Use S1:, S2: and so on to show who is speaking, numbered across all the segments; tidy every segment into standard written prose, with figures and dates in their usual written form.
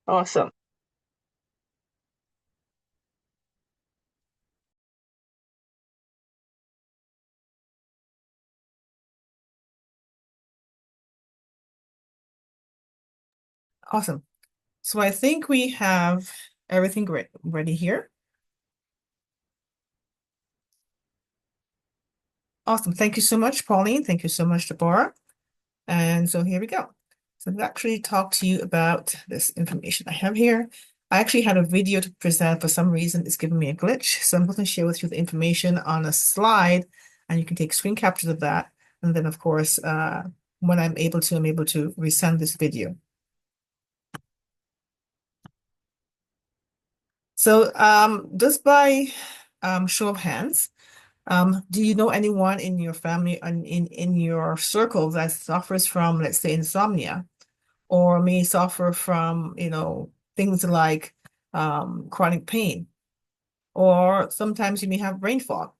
S1: Awesome. Awesome. So I think we have everything great ready here. Awesome. Thank you so much, Pauline. Thank you so much, Deborah. And so here we go. So I've actually talked to you about this information I have here. I actually had a video to present. For some reason, it's giving me a glitch. So I'm going to share with you the information on a slide, and you can take screen captures of that. And then, of course, when I'm able to resend this video. So just by show of hands, do you know anyone in your family and in your circle that suffers from, let's say, insomnia, or may suffer from, things like chronic pain, or sometimes you may have brain fog.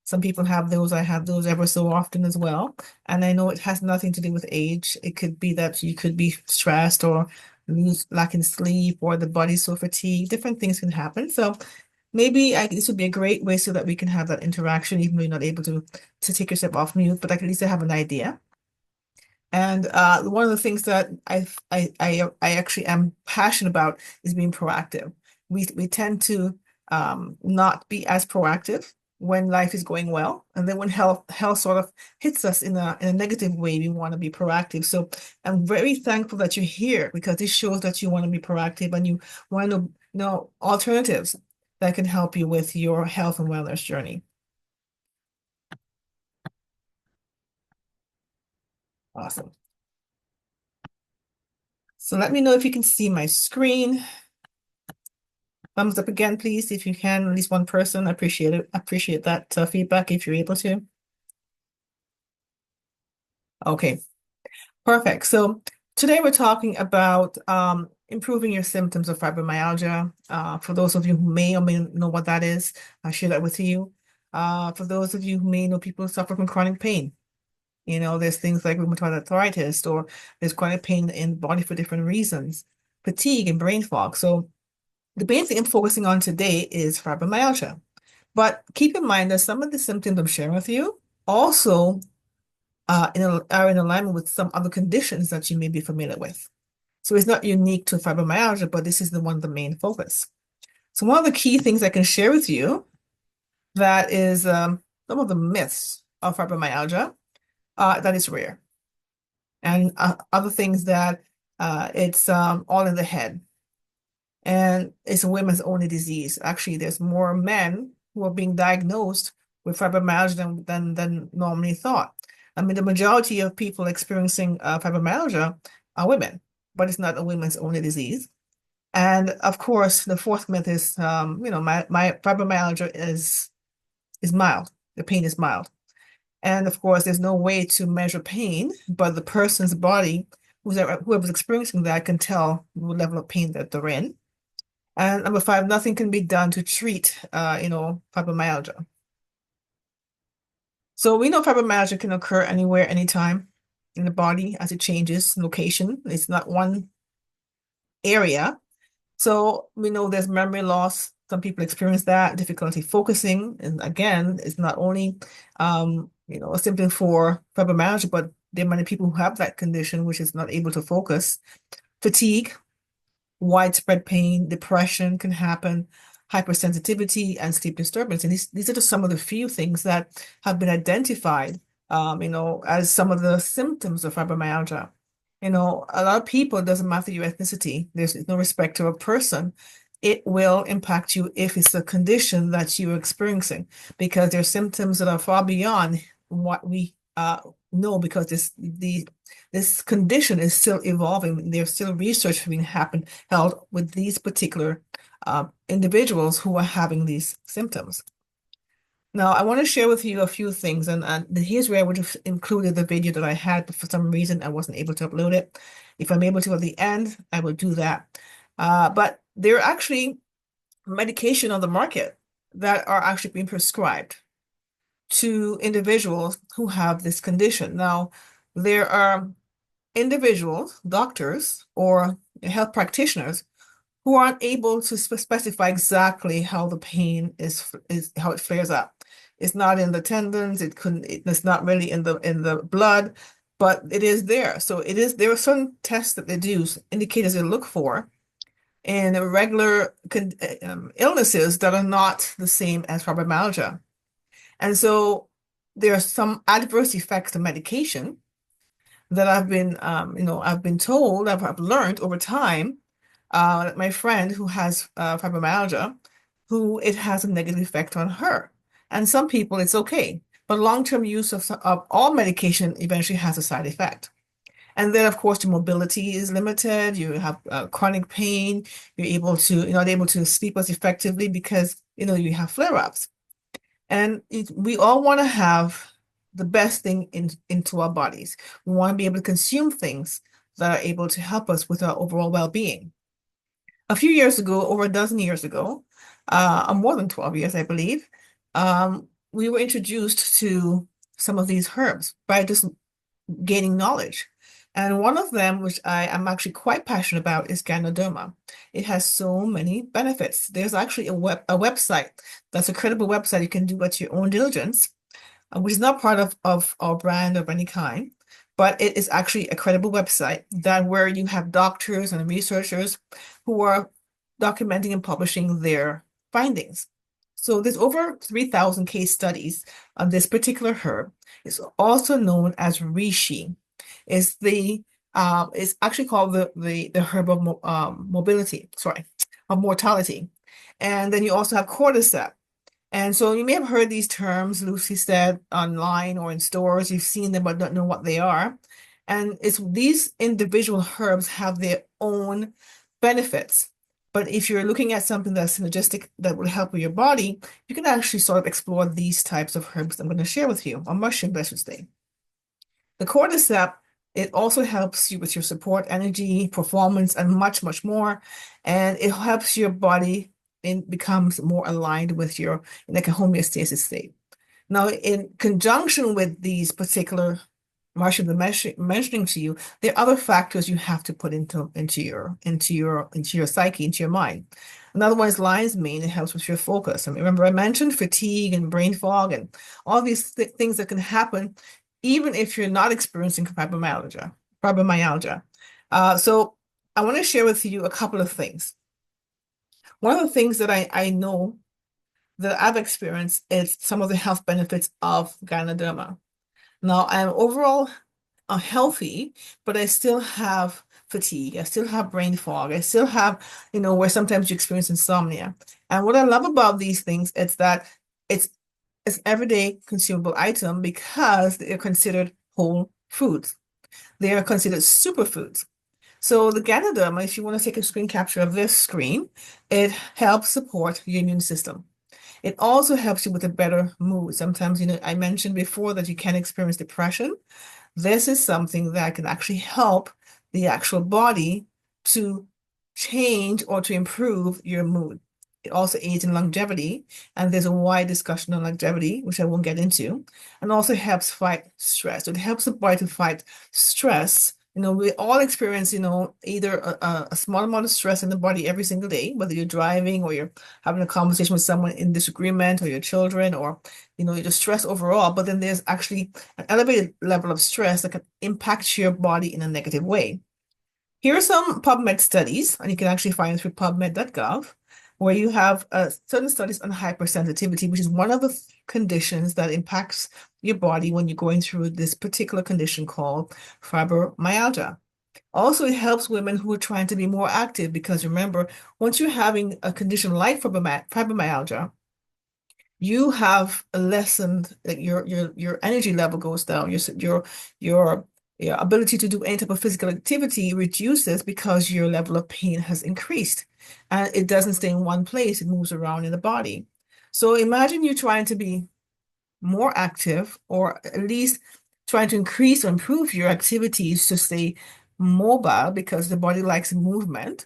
S1: Some people have those. I have those ever so often as well. And I know it has nothing to do with age. It could be that you could be stressed or lose lacking sleep or the body's so fatigued. Different things can happen. So maybe this would be a great way so that we can have that interaction, even though you're not able to take yourself off mute, but at least I have an idea. And one of the things that I actually am passionate about is being proactive. We tend to not be as proactive when life is going well, and then when health sort of hits us in a negative way, we want to be proactive. So I'm very thankful that you're here because this shows that you want to be proactive and you want to know alternatives that can help you with your health and wellness journey. Awesome. So let me know if you can see my screen. Thumbs up again, please, if you can, at least one person. I appreciate it. Appreciate that feedback if you're able to. Okay, perfect. So today we're talking about improving your symptoms of fibromyalgia. For those of you who may or may not know what that is, I'll share that with you. For those of you who may know people who suffer from chronic pain, there's things like rheumatoid arthritis, or there's chronic pain in the body for different reasons, fatigue and brain fog. So the main thing I'm focusing on today is fibromyalgia. But keep in mind that some of the symptoms I'm sharing with you also are in alignment with some other conditions that you may be familiar with. So it's not unique to fibromyalgia, but this is the main focus. So one of the key things I can share with you that is some of the myths of fibromyalgia, that is rare. And other things that it's all in the head. And it's a women's only disease. Actually, there's more men who are being diagnosed with fibromyalgia than normally thought. I mean, the majority of people experiencing fibromyalgia are women, but it's not a women's only disease. And of course, the fourth myth is, my fibromyalgia is mild. The pain is mild. And of course, there's no way to measure pain, but the person's body, whoever's experiencing that, can tell the level of pain that they're in. And number five, nothing can be done to treat, fibromyalgia. So we know fibromyalgia can occur anywhere, anytime in the body as it changes location. It's not one area. So we know there's memory loss. Some people experience that, difficulty focusing. And again, it's not only, a symptom for fibromyalgia, but there are many people who have that condition, which is not able to focus. Fatigue, widespread pain, depression can happen, hypersensitivity, and sleep disturbance. And these are just some of the few things that have been identified, as some of the symptoms of fibromyalgia. A lot of people, it doesn't matter your ethnicity, there's no respect to a person. It will impact you if it's a condition that you're experiencing, because there are symptoms that are far beyond what we know, because this condition is still evolving. There's still research being held with these particular individuals who are having these symptoms. Now, I want to share with you a few things, and here's where I would have included the video that I had, but for some reason I wasn't able to upload it. If I'm able to at the end, I will do that. But there are actually medication on the market that are actually being prescribed to individuals who have this condition. Now, there are individuals, doctors, or health practitioners who aren't able to specify exactly how the pain is how it flares up. It's not in the tendons, it's not really in the blood, but it is there. So there are certain tests that they do, indicators they look for in regular illnesses that are not the same as fibromyalgia. And so there are some adverse effects of medication that I've been told, I've learned over time, my friend who has fibromyalgia, who it has a negative effect on her. And some people it's okay, but long-term use of all medication eventually has a side effect. And then, of course, your mobility is limited. You have chronic pain. You're not able to sleep as effectively because, you have flare-ups. And we all want to have the best thing into our bodies. We want to be able to consume things that are able to help us with our overall well-being. A few years ago, over a dozen years ago, more than 12 years, I believe, we were introduced to some of these herbs by just gaining knowledge. And one of them, which I am actually quite passionate about, is Ganoderma. It has so many benefits. There's actually a website that's a credible website you can do at your own diligence, which is not part of our brand of any kind, but it is actually a credible website that where you have doctors and researchers who are documenting and publishing their findings. So there's over 3,000 case studies on this particular herb. It's also known as reishi. It's actually called the herb of mortality. And then you also have cordyceps. And so you may have heard these terms, Lucy said, online or in stores. You've seen them, but don't know what they are. And it's these individual herbs have their own benefits. But if you're looking at something that's synergistic that will help with your body, you can actually sort of explore these types of herbs I'm going to share with you, or mushrooms, I should say. The cordyceps, it also helps you with your support, energy, performance, and much, much more. And it helps your body and becomes more aligned with your like a homeostasis state. Now, in conjunction with these particular mushrooms I'm mentioning to you, there are other factors you have to put into your psyche, into your mind. Another one is lion's mane. It helps with your focus. And remember, I mentioned fatigue and brain fog and all these things that can happen even if you're not experiencing fibromyalgia. So I want to share with you a couple of things. One of the things that I know that I've experienced is some of the health benefits of Ganoderma. Now, I'm overall healthy, but I still have fatigue. I still have brain fog. I still have, where sometimes you experience insomnia. And what I love about these things is that it's everyday consumable item because they're considered whole foods. They are considered superfoods. So the Ganoderma, if you want to take a screen capture of this screen, it helps support your immune system. It also helps you with a better mood. Sometimes, I mentioned before that you can experience depression. This is something that can actually help the actual body to change or to improve your mood. It also aids in longevity, and there's a wide discussion on longevity, which I won't get into, and also helps fight stress. So it helps the body to fight stress. We all experience, either a small amount of stress in the body every single day, whether you're driving or you're having a conversation with someone in disagreement or your children or, you're just stressed overall. But then there's actually an elevated level of stress that can impact your body in a negative way. Here are some PubMed studies, and you can actually find through pubmed.gov, where you have certain studies on hypersensitivity, which is one of the conditions that impacts your body when you're going through this particular condition called fibromyalgia. Also, it helps women who are trying to be more active because remember, once you're having a condition like fibromyalgia, you have lessened your energy level goes down. Your ability to do any type of physical activity reduces because your level of pain has increased. And it doesn't stay in one place, it moves around in the body. So imagine you trying to be more active or at least trying to increase or improve your activities to stay mobile because the body likes movement.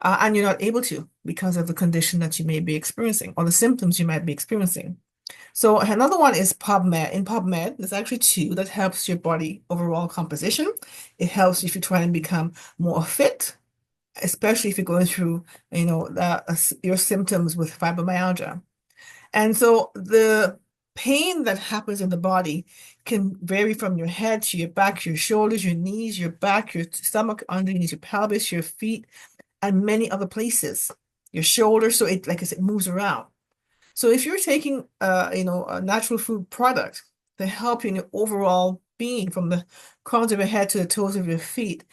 S1: And you're not able to because of the condition that you may be experiencing or the symptoms you might be experiencing. So another one is PubMed. In PubMed, there's actually two that helps your body overall composition. It helps if you're trying to become more fit especially if you're going through, your symptoms with fibromyalgia. And so the pain that happens in the body can vary from your head to your back, your shoulders, your knees, your back, your stomach, underneath your pelvis, your feet, and many other places. Your shoulders, so it, like I said, moves around. So if you're taking, a natural food product to help you in your overall being from the crowns of your head to the toes of your feet,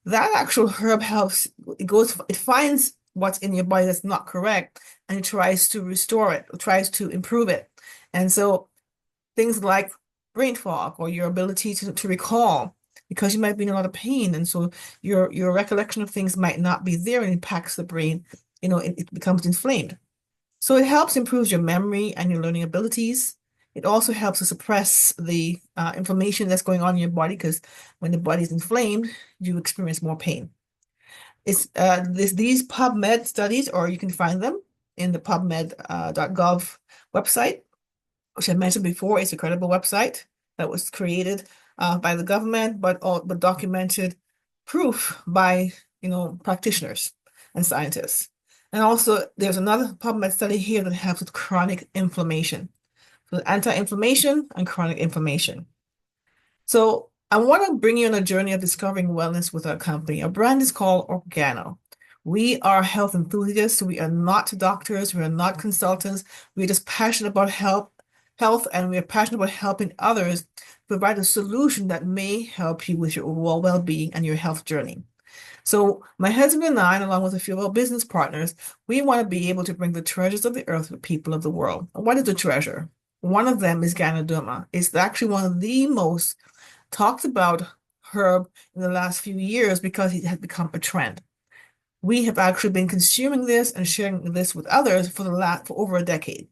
S1: that actual herb helps, it finds what's in your body that's not correct and it tries to restore it, it tries to improve it. And so things like brain fog or your ability to recall, because you might be in a lot of pain. And so your recollection of things might not be there and impacts the brain, it becomes inflamed. So it helps improve your memory and your learning abilities. It also helps to suppress the inflammation that's going on in your body because when the body is inflamed, you experience more pain. It's these PubMed studies, or you can find them in the PubMed.gov website, which I mentioned before. It's a credible website that was created by the government, but documented proof by practitioners and scientists. And also, there's another PubMed study here that helps with chronic inflammation. So anti-inflammation and chronic inflammation. So I want to bring you on a journey of discovering wellness with our company. Our brand is called Organo. We are health enthusiasts. We are not doctors. We are not consultants. We're just passionate about health, and we're passionate about helping others provide a solution that may help you with your overall well-being and your health journey. So my husband and I, along with a few of our business partners, we want to be able to bring the treasures of the earth to the people of the world. What is the treasure? One of them is Ganoderma. It's actually one of the most talked about herb in the last few years because it has become a trend. We have actually been consuming this and sharing this with others for over a decade.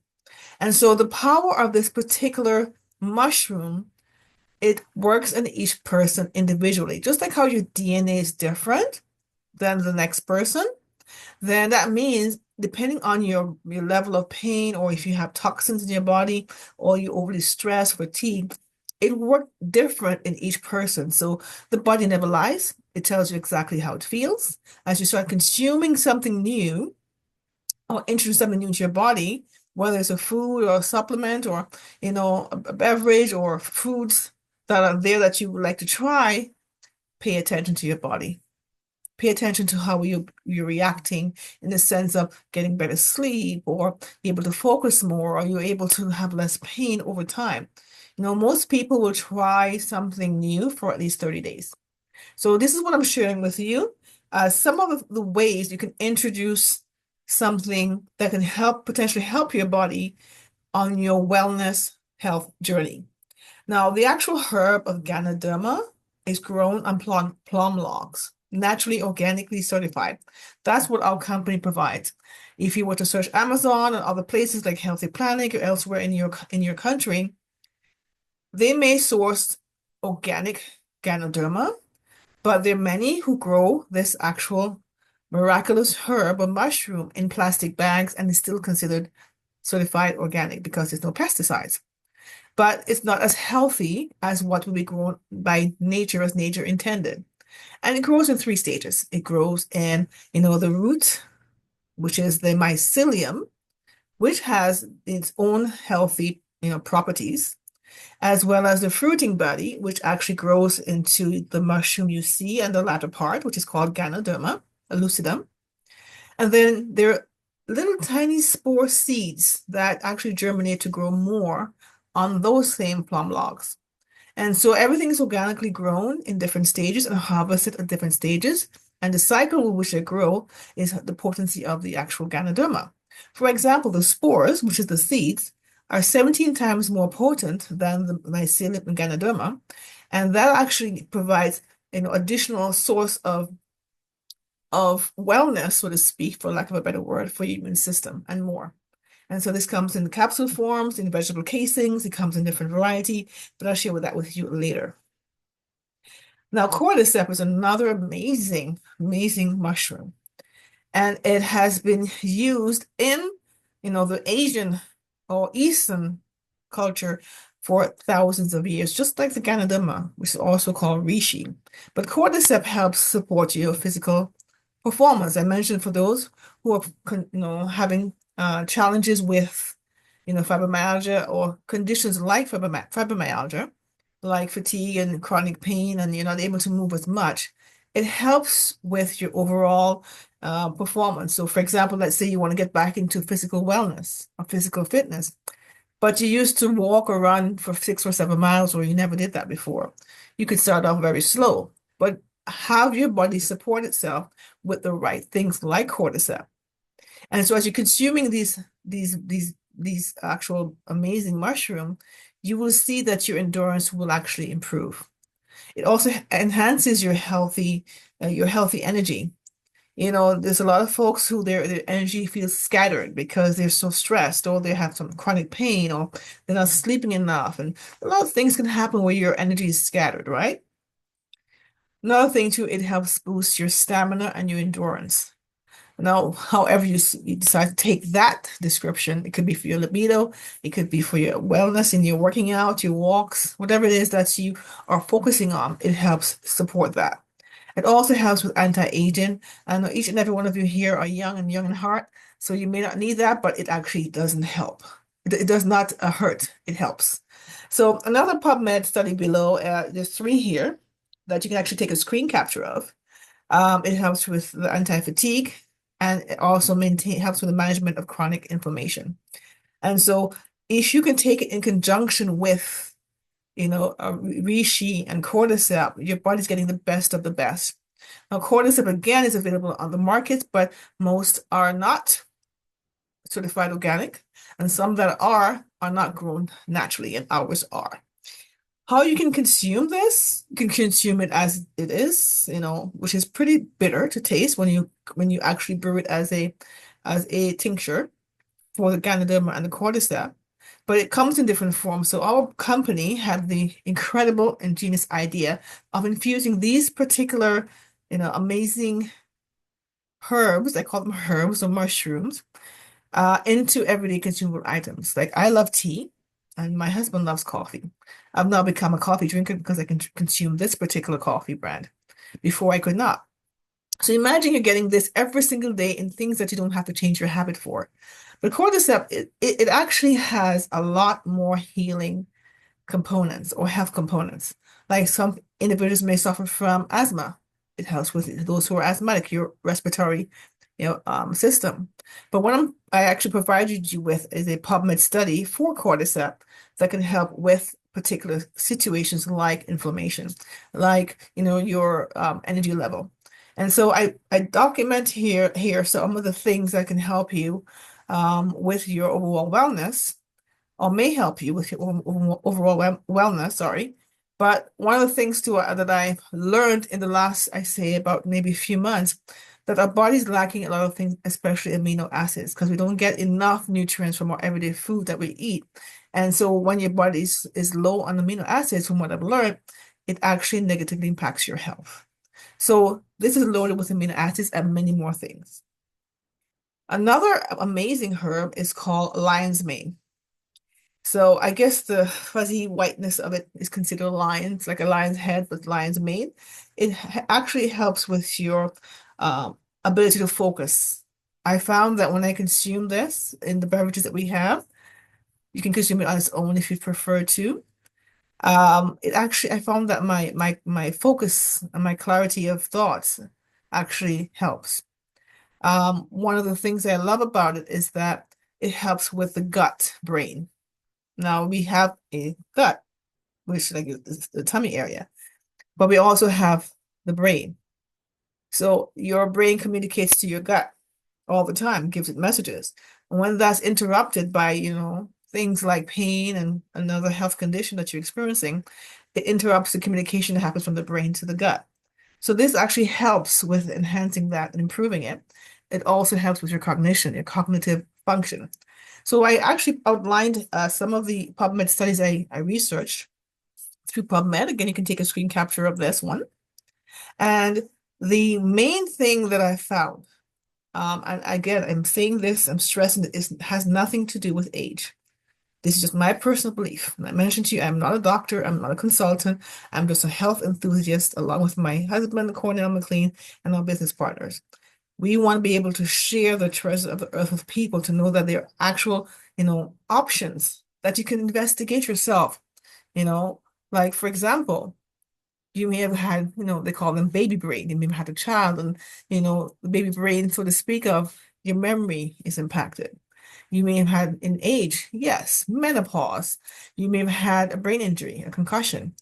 S1: And so the power of this particular mushroom, it works in each person individually. Just like how your DNA is different than the next person, then that means depending on your level of pain, or if you have toxins in your body, or you're overly stressed, fatigued, it works different in each person. So the body never lies. It tells you exactly how it feels. As you start consuming something new or introduce something new into your body, whether it's a food or a supplement or, a beverage or foods that are there that you would like to try, pay attention to your body. Pay attention to how you're reacting in the sense of getting better sleep or be able to focus more, or you're able to have less pain over time. Most people will try something new for at least 30 days. So this is what I'm sharing with you. Some of the ways you can introduce something that can potentially help your body on your wellness health journey. Now, the actual herb of Ganoderma is grown on plum logs, naturally organically certified. That's what our company provides. If you were to search Amazon and other places like Healthy Planet or elsewhere in your country, they may source organic Ganoderma, but there are many who grow this actual miraculous herb or mushroom in plastic bags and is still considered certified organic because there's no pesticides. But it's not as healthy as what will be grown by nature as nature intended. And it grows in three stages. It grows in, the root, which is the mycelium, which has its own healthy, properties, as well as the fruiting body, which actually grows into the mushroom you see and the latter part, which is called Ganoderma lucidum. And then there are little tiny spore seeds that actually germinate to grow more on those same plum logs. And so everything is organically grown in different stages and harvested at different stages. And the cycle with which they grow is the potency of the actual Ganoderma. For example, the spores, which is the seeds, are 17 times more potent than the mycelium and Ganoderma. And that actually provides an additional source of wellness, so to speak, for lack of a better word, for your immune system and more. And so this comes in capsule forms, in vegetable casings. It comes in different variety, but I'll share that with you later. Now, cordyceps is another amazing, amazing mushroom. And it has been used in, the Asian or Eastern culture for thousands of years, just like the Ganoderma, which is also called reishi. But cordyceps helps support your physical performance. I mentioned for those who are, having challenges with, fibromyalgia or conditions like fibromyalgia, like fatigue and chronic pain, and you're not able to move as much. It helps with your overall performance. So, for example, let's say you want to get back into physical wellness or physical fitness, but you used to walk or run for 6 or 7 miles, or you never did that before. You could start off very slow, but have your body support itself with the right things like cordyceps. And so as you're consuming these actual amazing mushroom, you will see that your endurance will actually improve. It also enhances your healthy energy. There's a lot of folks who their energy feels scattered because they're so stressed, or they have some chronic pain, or they're not sleeping enough. And a lot of things can happen where your energy is scattered, right? Another thing too, it helps boost your stamina and your endurance. Now, however you decide to take that description, it could be for your libido, it could be for your wellness in your working out, your walks, whatever it is that you are focusing on, it helps support that. It also helps with anti-aging. I know each and every one of you here are young and young in heart, so you may not need that, but it actually doesn't help. It does not hurt, it helps. So another PubMed study below, there's three here that you can actually take a screen capture of. It helps with the anti-fatigue, and it also helps with the management of chronic inflammation. And so if you can take it in conjunction with reishi and cordyceps, your body's getting the best of the best. Now, cordyceps again is available on the market, but most are not certified organic, and some that are not grown naturally, and ours are. How you can consume this? You can consume it as it is, which is pretty bitter to taste when you actually brew it as a tincture for the Ganoderma and the cordyceps. But it comes in different forms. So our company had the incredible ingenious idea of infusing these particular, amazing herbs, I call them herbs or mushrooms, into everyday consumable items. Like I love tea and my husband loves coffee. I've now become a coffee drinker because I can consume this particular coffee brand. Before I could not. So imagine you're getting this every single day in things that you don't have to change your habit for. But cordyceps, it actually has a lot more healing components or health components. Like some individuals may suffer from asthma. It helps with those who are asthmatic, your respiratory, system. But what I actually provided you with is a PubMed study for cordyceps that can help with particular situations like inflammation, like your energy level. And so I document here some of the things that can help you with your overall wellness, or may help you with your overall wellness, sorry. But one of the things too that I've learned in the last, I say, about maybe a few months, that our body's lacking a lot of things, especially amino acids, because we don't get enough nutrients from our everyday food that we eat. And so when your body is low on amino acids, from what I've learned, it actually negatively impacts your health. So this is loaded with amino acids and many more things. Another amazing herb is called lion's mane. So I guess the fuzzy whiteness of it is considered lions, like a lion's head with lion's mane. It actually helps with your ability to focus. I found that when I consume this in the beverages that we have, you can consume it on its own if you prefer to. I found that my focus and my clarity of thoughts actually helps. One of the things I love about it is that it helps with the gut brain. Now we have a gut, which like is the tummy area, but we also have the brain. So your brain communicates to your gut all the time, gives it messages. And when that's interrupted by, things like pain and another health condition that you're experiencing, it interrupts the communication that happens from the brain to the gut. So this actually helps with enhancing that and improving it. It also helps with your cognition, your cognitive function. So I actually outlined some of the PubMed studies I researched through PubMed. Again, you can take a screen capture of this one. And the main thing that I found, and again, I'm saying this, I'm stressing that it has nothing to do with age. This is just my personal belief. And I mentioned to you, I'm not a doctor, I'm not a consultant, I'm just a health enthusiast, along with my husband, Kerry-Ann, and our business partners. We want to be able to share the treasure of the earth with people to know that there are actual, options that you can investigate yourself, you know, like for example, you may have had, they call them baby brain. You may have had a child and, the baby brain, so to speak of, your memory is impacted. You may have had an age, yes, menopause. You may have had a brain injury, a concussion.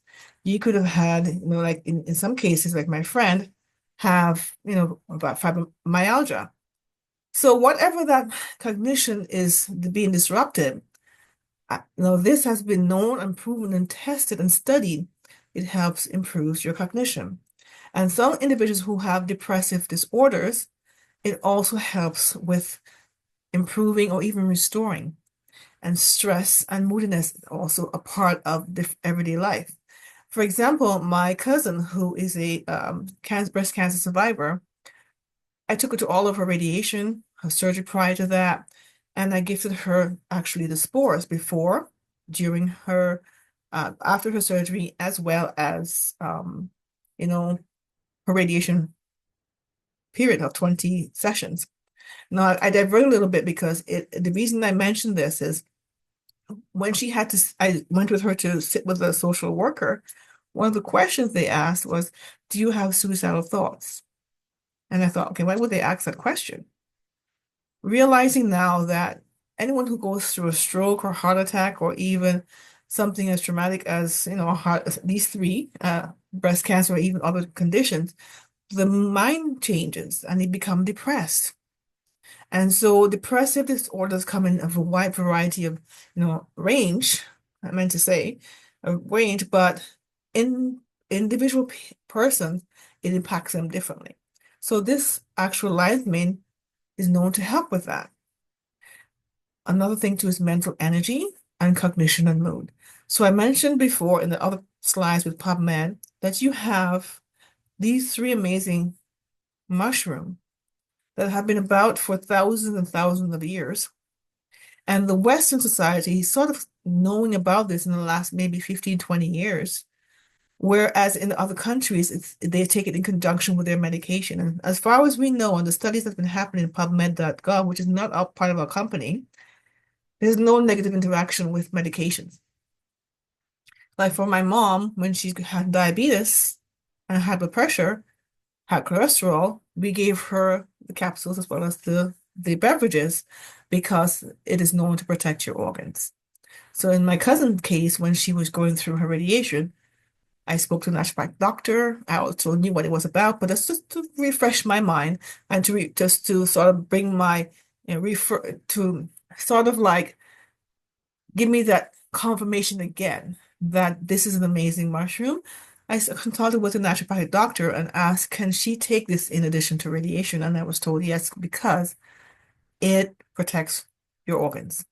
S1: You could have had, like in some cases, like my friend, have, about fibromyalgia. So whatever that cognition is being disrupted, this has been known and proven and tested and studied. It helps improves your cognition. And some individuals who have depressive disorders, it also helps with improving or even restoring. And stress and moodiness is also a part of the everyday life. For example, my cousin, who is a breast cancer survivor, I took her to all of her radiation, her surgery prior to that, and I gifted her actually the spores before, during her, after her surgery, as well as, you know, her radiation period of 20 sessions. Now, I divert a little bit because the reason I mentioned this is when I went with her to sit with a social worker. One of the questions they asked was, do you have suicidal thoughts? And I thought, okay, why would they ask that question? Realizing now that anyone who goes through a stroke or heart attack or even something as traumatic as, these three, breast cancer or even other conditions, the mind changes and they become depressed. And so depressive disorders come in of a wide variety of, range, I meant to say, a range, but in individual persons, it impacts them differently. So this actual lidocaine is known to help with that. Another thing too is mental energy and cognition and mood. So I mentioned before in the other slides with PubMed that you have these three amazing mushrooms that have been about for thousands and thousands of years. And the Western society is sort of knowing about this in the last maybe 15, 20 years. Whereas in other countries, they take it in conjunction with their medication. And as far as we know, and the studies that have been happening in PubMed.gov, which is not a part of our company, there's no negative interaction with medications. Like for my mom, when she had diabetes and had blood pressure, had cholesterol, we gave her the capsules as well as the beverages because it is known to protect your organs. So in my cousin's case, when she was going through her radiation, I spoke to a naturopath doctor. I also knew what it was about, but that's just to refresh my mind and just to sort of bring my, refer to sort of like give me that confirmation again that this is an amazing mushroom. I consulted with a naturopathic doctor and asked, can she take this in addition to radiation? And I was told yes, because it protects your organs.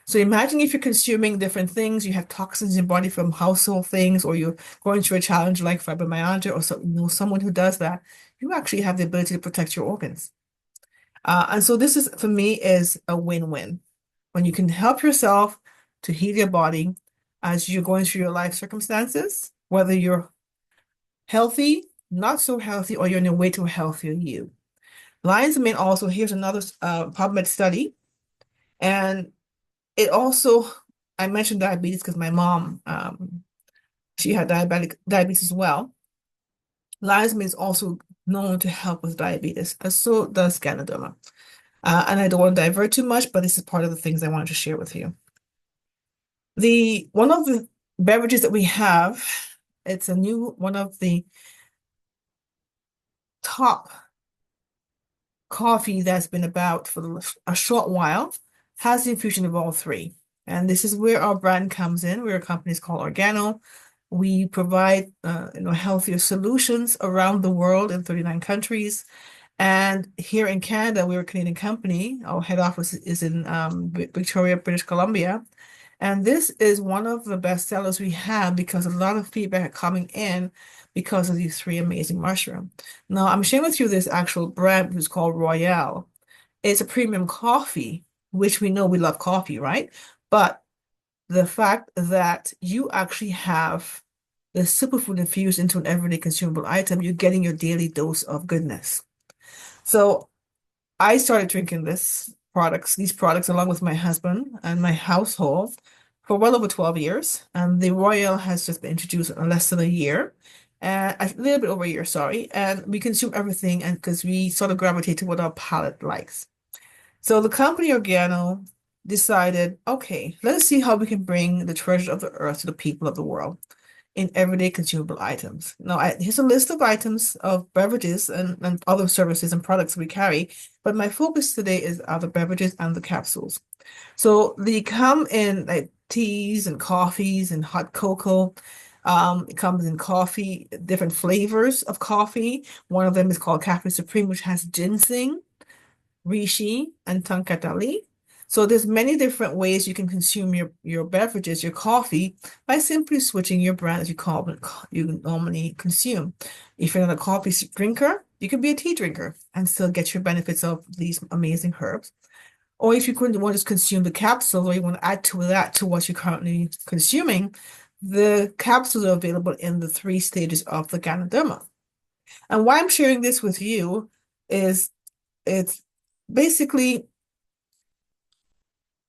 S1: So imagine if you're consuming different things, you have toxins in your body from household things, or you're going through a challenge like fibromyalgia, or someone who does that, you actually have the ability to protect your organs. And so this is, for me, is a win-win. When you can help yourself to heal your body as you're going through your life circumstances, whether you're healthy, not so healthy, or you're on your way to a healthier you. Lion's mane also, here's another PubMed study. And it also, I mentioned diabetes because my mom, she had diabetes as well. Lion's mane is also known to help with diabetes, and so does Ganoderma. And I don't want to divert too much, but this is part of the things I wanted to share with you. One of the beverages that we have, it's one of the top coffee that's been about for a short while, has the infusion of all three. And this is where our brand comes in. We're a company called Organo. We provide healthier solutions around the world in 39 countries. And here in Canada, we're a Canadian company. Our head office is in Victoria, British Columbia. And this is one of the best sellers we have because a lot of feedback coming in because of these three amazing mushrooms. Now, I'm sharing with you this actual brand, which is called Royale. It's a premium coffee, which we know we love coffee, right? But the fact that you actually have the superfood infused into an everyday consumable item, you're getting your daily dose of goodness. So I started drinking these products along with my husband and my household for well over 12 years. And the Royal has just been introduced in less than a year, a little bit over a year, sorry. And we consume everything and because we sort of gravitate to what our palate likes. So the company Organo decided, okay, let's see how we can bring the treasure of the earth to the people of the world in everyday consumable items. Now, here's a list of items of beverages and other services and products we carry, but my focus today is the beverages and the capsules. So they come in like teas and coffees and hot cocoa. It comes in coffee, different flavors of coffee. One of them is called Cafe Supreme, which has ginseng, reishi, and tankatali. So there's many different ways you can consume your beverages, your coffee, by simply switching your brand as you normally consume. If you're not a coffee drinker, you can be a tea drinker and still get your benefits of these amazing herbs. Or if you couldn't want to just consume the capsule or you want to add to that to what you're currently consuming, the capsules are available in the three stages of the Ganoderma. And why I'm sharing this with you is it's basically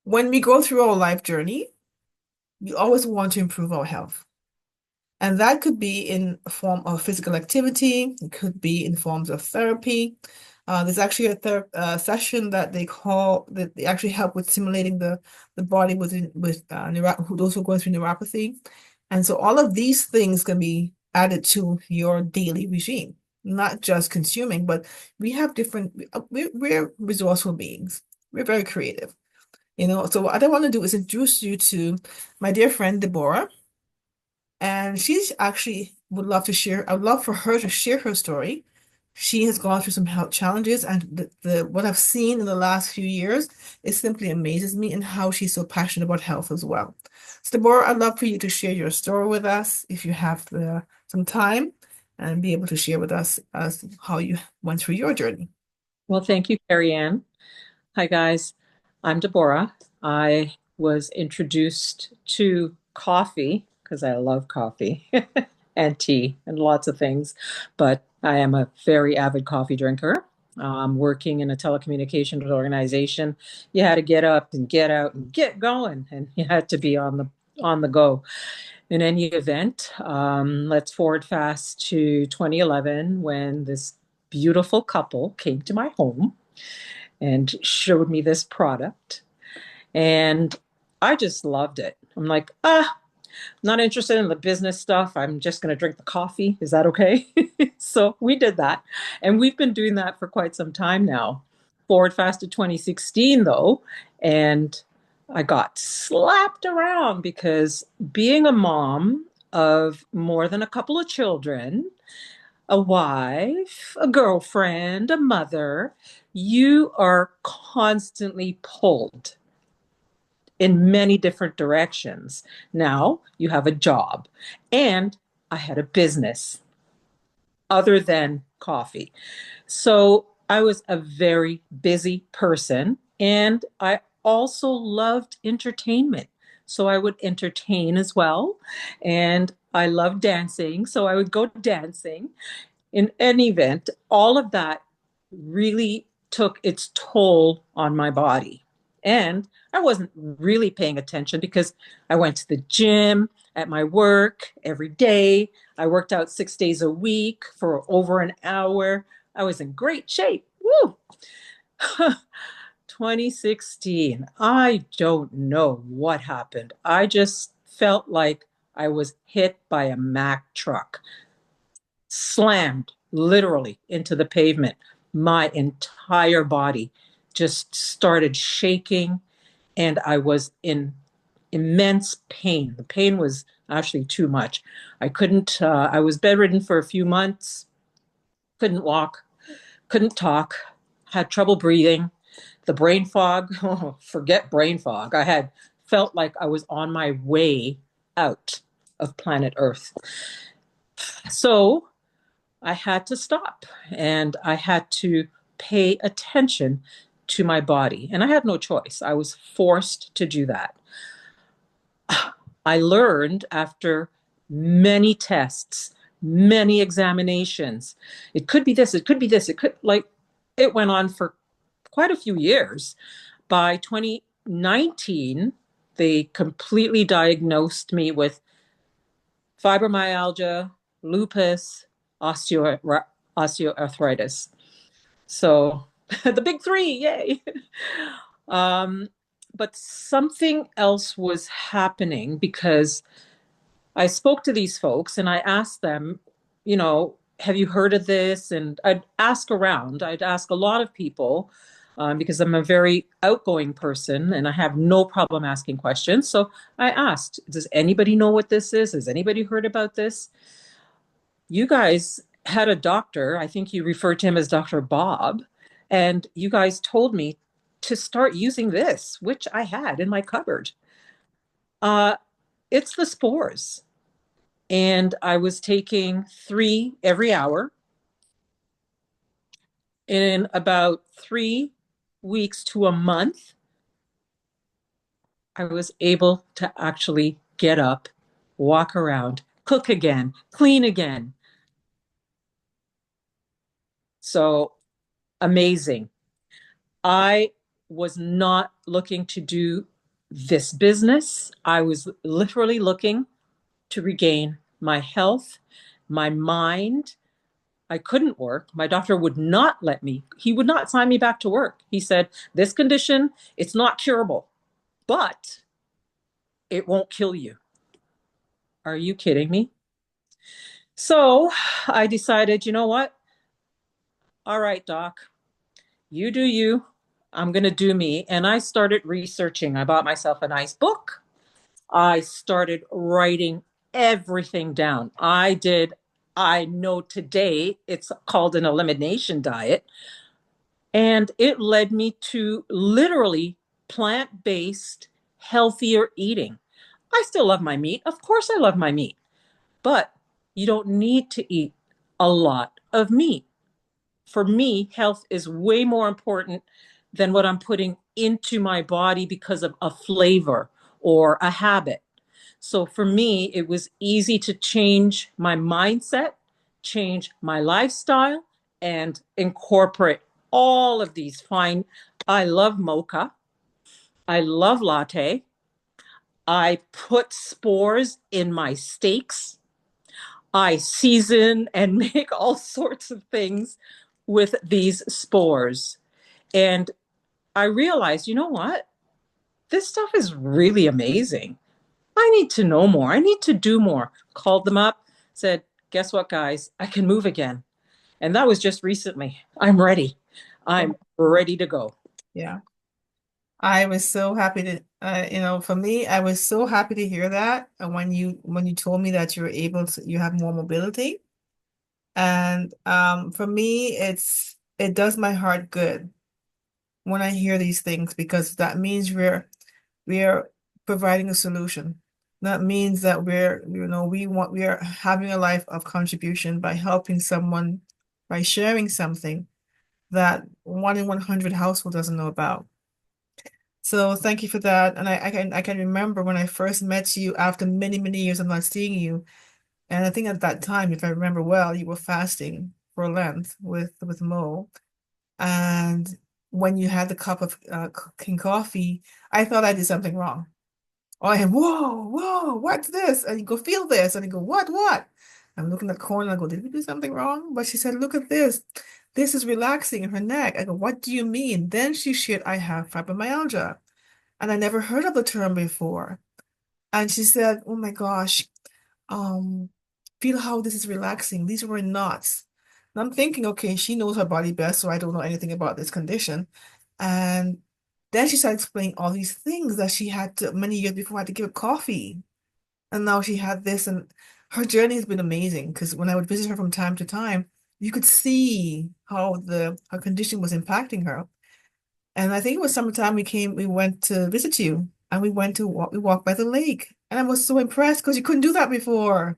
S1: when we go through our life journey, we always want to improve our health. And that could be in a form of physical activity. It could be in forms of therapy. There's actually a session that they actually help with simulating the body those who are going through neuropathy. And so all of these things can be added to your daily regime, not just consuming, but we have we're resourceful beings. We're very creative. So what I want to do is introduce you to my dear friend Deborah. And she's actually would love to share, I'd love for her to share her story. She has gone through some health challenges, and the what I've seen in the last few years, it simply amazes me and how she's so passionate about health as well. So Deborah, I'd love for you to share your story with us if you have some time and be able to share with us as how you went through your journey.
S2: Well, thank you, Kerry-Ann. Hi, guys. I'm Deborah. I was introduced to coffee because I love coffee and tea and lots of things, but I am a very avid coffee drinker. Working in a telecommunications organization, you had to get up and get out and get going, and you had to be on the go. In any event, let's forward fast to 2011 when this beautiful couple came to my home and showed me this product. And I just loved it. I'm like, not interested in the business stuff. I'm just going to drink the coffee. Is that okay? So we did that. And we've been doing that for quite some time now. Forward fast to 2016, though. And I got slapped around because being a mom of more than a couple of children, a wife, a girlfriend, a mother, you are constantly pulled in many different directions. Now you have a job, and I had a business other than coffee. So I was a very busy person, and I also loved entertainment. So I would entertain as well. And I loved dancing. So I would go dancing in any event, all of that really took its toll on my body. And I wasn't really paying attention because I went to the gym at my work every day. I worked out 6 days a week for over an hour. I was in great shape. Woo! 2016. I don't know what happened. I just felt like I was hit by a Mack truck, slammed literally into the pavement. My entire body just started shaking, and I was in immense pain. The pain was actually too much. I was bedridden for a few months, couldn't walk, couldn't talk, had trouble breathing. The brain fog, oh, forget brain fog. I had felt like I was on my way out of planet Earth. So I had to stop and I had to pay attention to my body. And I had no choice. I was forced to do that. I learned after many tests, many examinations. It could be this, it could be this, it could like it went on for quite a few years. By 2019, they completely diagnosed me with fibromyalgia, lupus, osteoarthritis. So the big three, yay. Um, but something else was happening because I spoke to these folks and I asked them, have you heard of this? And I'd ask around. I'd ask a lot of people because I'm a very outgoing person and I have no problem asking questions. So I asked, does anybody know what this is? Has anybody heard about this? You guys had a doctor, I think you referred to him as Dr. Bob, and you guys told me to start using this, which I had in my cupboard. Uh, it's the spores. And I was taking 3 every hour. In about 3 weeks to a month, I was able to actually get up, walk around, cook again, clean again. So amazing. I was not looking to do this business. I was literally looking to regain my health, my mind. I couldn't work. My doctor would not let me. He would not sign me back to work. He said, this condition, it's not curable, but it won't kill you. Are you kidding me? So I decided, you know what? All right, doc, you do you. I'm going to do me. And I started researching. I bought myself a nice book. I started writing everything down. I know today it's called an elimination diet. And it led me to literally plant-based, healthier eating. I still love my meat. Of course, I love my meat, but you don't need to eat a lot of meat. For me, health is way more important than what I'm putting into my body because of a flavor or a habit. So for me, it was easy to change my mindset, change my lifestyle, and incorporate all of these fine. I love mocha. I love latte. I put spores in my steaks. I season and make all sorts of things with these spores. And I realized, you know what? This stuff is really amazing. I need to know more. I need to do more. Called them up, said, guess what, guys? I can move again. And that was just recently. I'm ready. I'm ready to go.
S1: Yeah. I was so happy to, for me, I was so happy to hear that. And when you told me that you're able to, you have more mobility. And for me, it does my heart good when I hear these things because that means we're providing a solution. That means that we are having a life of contribution by helping someone, by sharing something that 1 in 100 household doesn't know about. So thank you for that. And I can remember when I first met you after many, many years of not seeing you. And I think at that time, if I remember well, you were fasting for Lent with Mo. And when you had the cup of cooking coffee, I thought I did something wrong. Oh, I whoa, what's this? And you go, feel this. And you go, what? I'm looking at the corner. I go, did we do something wrong? But she said, look at this. This is relaxing in her neck. I go, what do you mean? Then she shared, I have fibromyalgia. And I never heard of the term before. And she said, oh my gosh, um, feel how this is relaxing. These were knots. And I'm thinking, okay, she knows her body best, so I don't know anything about this condition. And then she started explaining all these things that she had to, many years before had to give up coffee. And now she had this, and her journey has been amazing because when I would visit her from time to time, you could see how her condition was impacting her. And I think it was summertime we went to visit you and we walked by the lake. And I was so impressed because you couldn't do that before.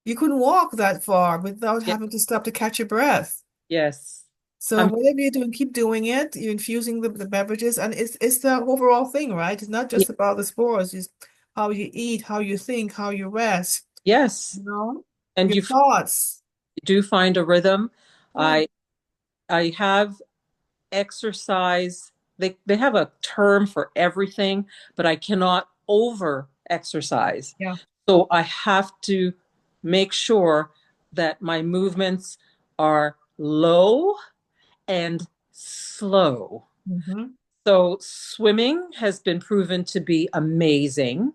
S1: You couldn't walk that far without
S2: Yeah,
S1: having to stop to catch your breath.
S2: yes.
S1: So
S2: I'm
S1: whatever you're doing, keep doing it. You're infusing the beverages, and it's the overall thing, right? It's not
S2: yeah,
S1: just about the spores, it's how you eat, how you think, how you rest,
S2: yes.
S1: you know,
S2: And
S1: your
S2: you
S1: thoughts.
S2: do find a rhythm.
S1: Yeah.
S2: I I have exercise. They have a term for everything, but I cannot over exercise.
S1: Yeah.
S2: So I have to make sure that my movements are low and slow.
S1: Mm-hmm.
S2: So swimming has been proven to be amazing.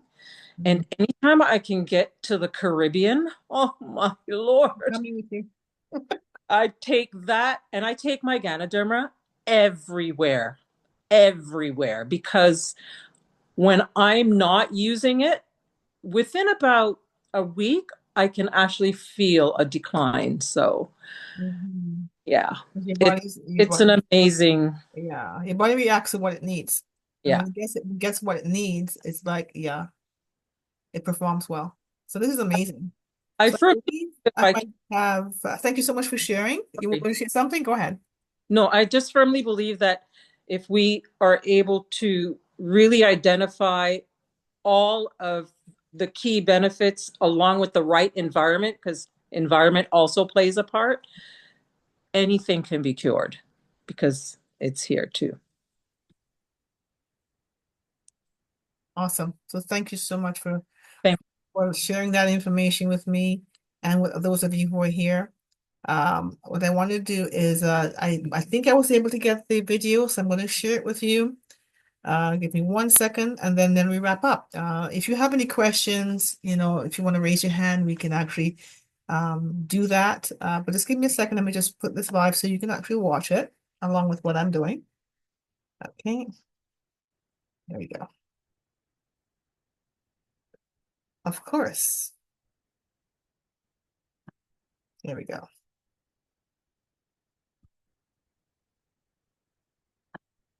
S1: Mm-hmm.
S2: And anytime I can get to the Caribbean, oh my Lord,
S1: Coming with you.
S2: I take that and I take my Ganoderma everywhere, everywhere, because when I'm not using it, within about a week, I can actually feel a decline. So
S1: Mm-hmm.
S2: yeah,
S1: Your
S2: it,
S1: your
S2: it's an
S1: body,
S2: amazing,
S1: yeah, your body reacts to what it needs. And
S2: yeah.
S1: when it gets what it needs, it's like, yeah, it performs well. So this is amazing.
S2: I
S1: So I
S2: firmly
S1: believe
S2: if
S1: I
S2: I
S1: might have, thank you so much for sharing. You want to share something? Go ahead.
S2: No, I just firmly believe that if we are able to really identify all of the key benefits along with the right environment, because environment also plays a part, anything can be cured because it's here too.
S1: Awesome. So thank you so much
S2: Thank
S1: for sharing that information with me and with those of you who are here. What I want to do is I think I was able to get the video, so I'm going to share it with you. Give me 1 second and then we wrap up. If you have any questions, if you want to raise your hand, we can actually do that. But just give me a second. Let me just put this live so you can actually watch it along with what I'm doing. Okay, there we go. Of course. There we go.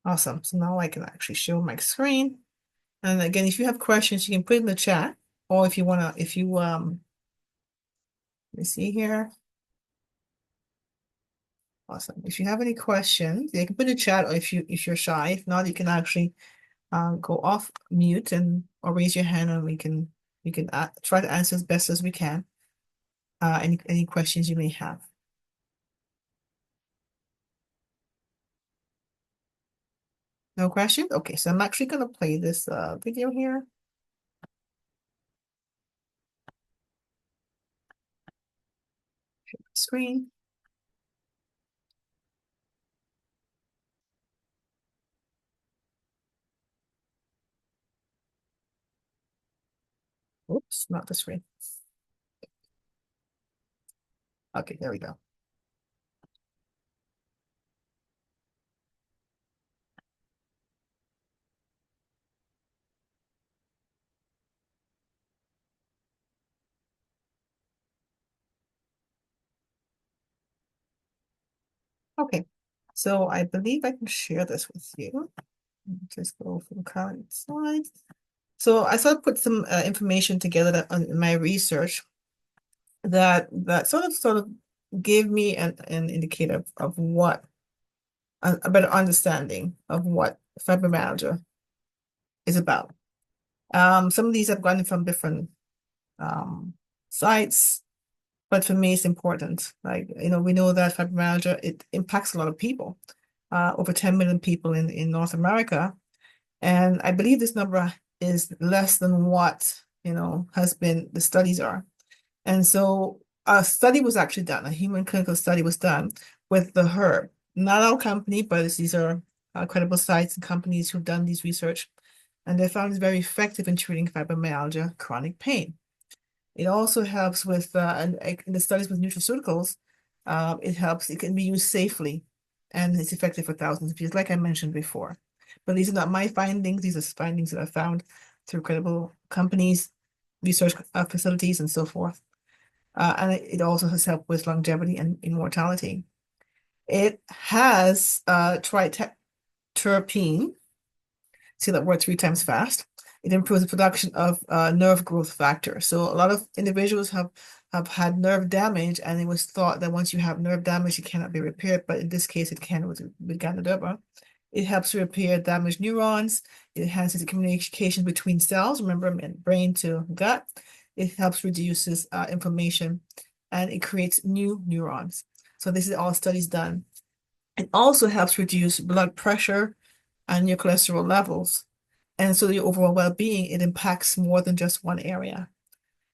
S1: Awesome. So now I can actually show my screen. And again, if you have questions, you can put in the chat, or if you want to, let me see here. Awesome. If you have any questions, you can put in the chat, or if you're shy. If not, you can actually go off mute and or raise your hand, and we can try to answer as best as we can. Any questions you may have. No questions? Okay, so I'm actually gonna play this video here. Screen. Oops, not the screen. Okay, there we go. Okay, so I believe I can share this with you. Just go from current slides. So I sort of put some information together in my research that sort of gave me an indicator of what a better understanding of what fibromyalgia is about. Some of these I've gotten from different sites, but for me it's important. Like, we know that fibromyalgia, it impacts a lot of people, over 10 million people in North America. And I believe this number is less than what, has been the studies are. And so a study was actually done, a human clinical study was done with the herb. Not our company, but these are credible sites and companies who've done these research. And they found it's very effective in treating fibromyalgia, chronic pain. It also helps with, and in the studies with nutraceuticals, it can be used safely and it's effective for thousands of years, like I mentioned before. But these are not my findings. These are findings that I found through credible companies, research facilities, and so forth. And it also has helped with longevity and immortality. It has triterpene, say that word 3 times fast. It improves the production of nerve growth factor. So a lot of individuals have had nerve damage, and it was thought that once you have nerve damage, it cannot be repaired. But in this case, it can with Ganoderma. It helps to repair damaged neurons. It enhances the communication between cells. Remember, brain to gut. It helps reduces inflammation, and it creates new neurons. So this is all studies done It also helps reduce blood pressure and your cholesterol levels. And so your overall well-being, it impacts more than just one area.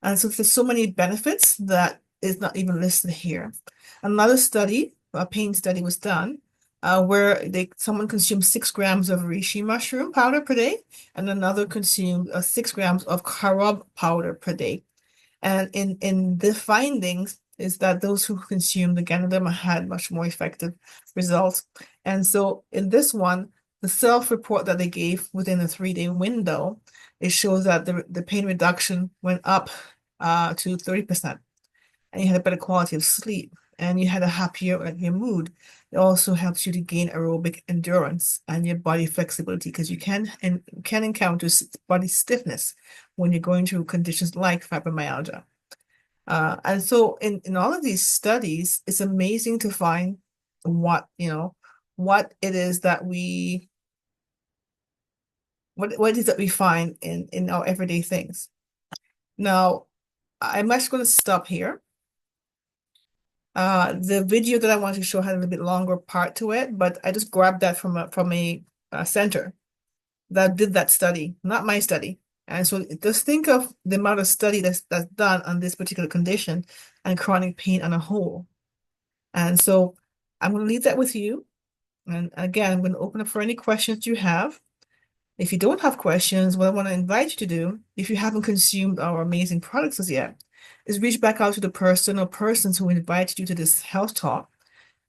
S1: And so there's so many benefits that is not even listed here. Another study, a pain study was done where someone consumed 6 grams of reishi mushroom powder per day, and another consumed 6 grams of carob powder per day. And in the findings is that those who consumed again of them had much more effective results. And so in this one, the self-report that they gave within a 3-day window, it shows that the pain reduction went up to 30%. And you had a better quality of sleep, and you had a happier your mood. It also helps you to gain aerobic endurance and your body flexibility because you can encounter body stiffness when you're going through conditions like fibromyalgia. And so in all of these studies, it's amazing to find what it is that what it is that we find in our everyday things. Now, I'm actually going to stop here. The video that I wanted to show had a little bit longer part to it, but I just grabbed that from a center that did that study, not my study. And so just think of the amount of study that's done on this particular condition and chronic pain on a whole. And so I'm going to leave that with you. And again, I'm going to open up for any questions you have. If you don't have questions, what I want to invite you to do, if you haven't consumed our amazing products as yet, is reach back out to the person or persons who invited you to this health talk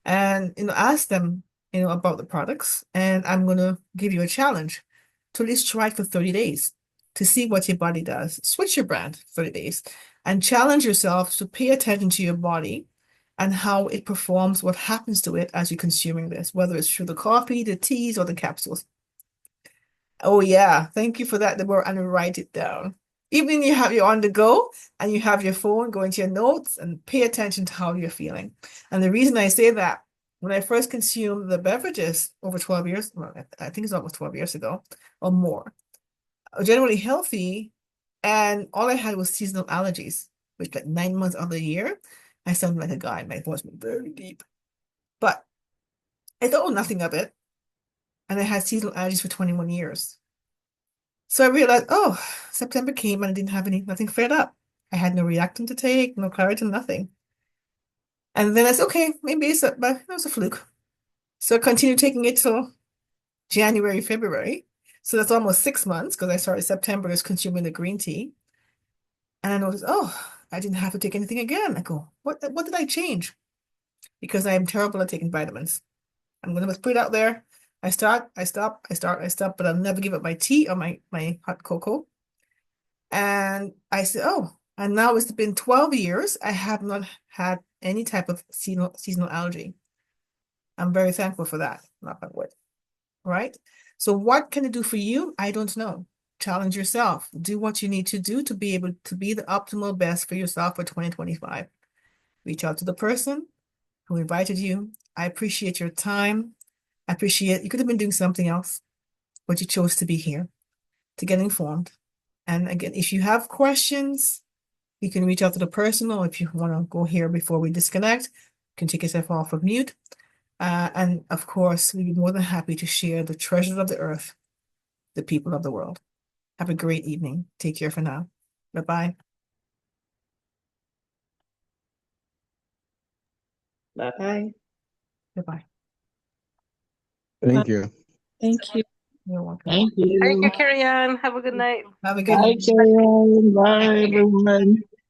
S1: and ask them about the products. And I'm going to give you a challenge to at least try it for 30 days to see what your body does. Switch your brand for 30 days and challenge yourself to pay attention to your body and how it performs, what happens to it as you're consuming this, whether it's through the coffee, the teas, or the capsules. Oh yeah, thank you for that, Deborah, and write it down. Even you have you on the go and you have your phone, go into your notes and pay attention to how you're feeling. And the reason I say that, when I first consumed the beverages over 12 years, well, I think it's almost 12 years ago or more, generally healthy, and all I had was seasonal allergies, which like 9 months of the year, I sounded like a guy. My voice was very deep. But I thought nothing of it. And I had seasonal allergies for 21 years. So I realized, oh, September came and I didn't have nothing flared up. I had no reactant to take, no Claritin, nothing. And then I said, okay, maybe but it was a fluke. So I continued taking it till January, February. So that's almost 6 months because I started September as consuming the green tea. And I noticed, oh, I didn't have to take anything again. I go, what did I change? Because I am terrible at taking vitamins. I'm going to put it out there. I start, I stop, I start, I stop, but I'll never give up my tea or my hot cocoa. And I said, oh, and now it's been 12 years. I have not had any type of seasonal allergy. I'm very thankful for that, knock on wood, right? So what can it do for you? I don't know. Challenge yourself. Do what you need to do to be able to be the optimal best for yourself for 2025. Reach out to the person who invited you. I appreciate your time. I appreciate you could have been doing something else, but you chose to be here to get informed. And again, if you have questions, you can reach out to the person, or if you want to go here before we disconnect, you can take yourself off of mute. And of course, we'd be more than happy to share the treasures of the earth, the people of the world. Have a great evening. Take care for now. Bye-bye.
S3: Bye-bye.
S1: Bye-bye.
S4: Thank you.
S2: Thank you.
S1: You're welcome.
S3: Thank
S5: Thank you,
S3: you.
S5: Kerry-Ann. Have a good night.
S1: Have a good
S3: Bye,
S1: night.
S3: Kerry-Ann. Bye, everyone.